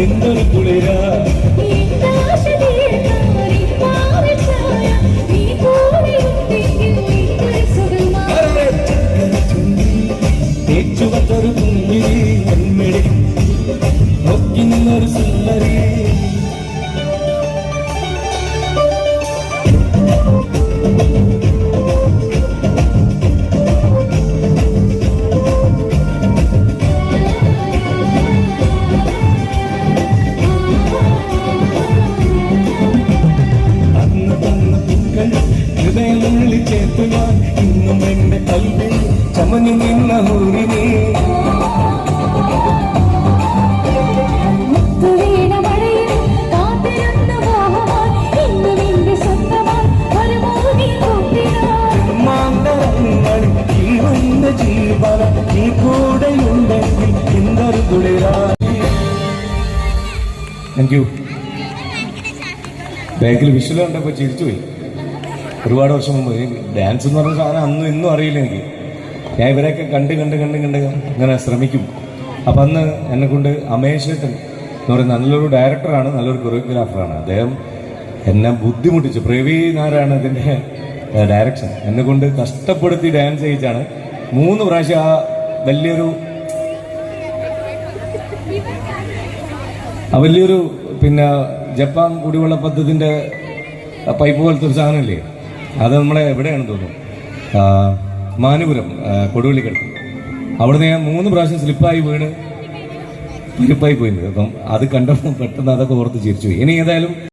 എന്തൊരു കുളിരാ ചുവത്തൊരു കുഞ്ഞിരി എന്മിടി നോക്കി നിന്നൊരു സുന്ദരി ഹൃദയമുള്ളിൽ ചേർത്തു ഞാൻ ഇന്നും എന്റെ കൽവിൽ ചമഞ്ഞു നിന്ന ഹൂരിനെ ജീവന ഈ കൂടെയുണ്ടെങ്കിൽ എന്തൊരു കുളിരാ. Thank you. ബാക്കിൽ വിഷ്വൽ കണ്ടപ്പോൾ ചിരിച്ചുപോയി. ഒരുപാട് വർഷം മുമ്പ് ഡാൻസ് എന്ന് പറഞ്ഞ സാധനം അന്നും ഇന്നും അറിയില്ല എനിക്ക്. ഞാൻ ഇവരെയൊക്കെ കണ്ട് ഇങ്ങനെ ശ്രമിക്കും. അപ്പം അന്ന് എന്നെക്കൊണ്ട് അമേശേട്ടൻ എന്ന് പറയുന്ന നല്ലൊരു ഡയറക്ടറാണ്, നല്ലൊരു കൊറിയോഗ്രാഫറാണ്. അദ്ദേഹം എന്നെ ബുദ്ധിമുട്ടിച്ചു. പ്രവീണാരാണ് ഇതിൻ്റെ ഡയറക്ഷൻ. എന്നെക്കൊണ്ട് കഷ്ടപ്പെടുത്തി ഡാൻസ് ചെയ്യിച്ചാണ് 3 പ്രാവശ്യം ആ വലിയൊരു പിന്നെ ജപ്പാൻ കുടിവെള്ള പദ്ധതിൻ്റെ പൈപ്പ് പോലത്തെ ഒരു സാധനമില്ലേ, അത് നമ്മളെ എവിടെയാണെന്ന് തോന്നുന്നു, മാനുപുരം കൊടുവള്ളിക്കടുത്ത്. അവിടുന്ന് ഞാൻ 3 പ്രാവശ്യം സ്ലിപ്പായി വീണ് പരിപ്പായി പോയിട്ടുണ്ട്. അപ്പം അത് കണ്ടപ്പോൾ പെട്ടെന്ന് അതൊക്കെ ഓർത്ത് ചിരിച്ചു. ഇനി ഏതായാലും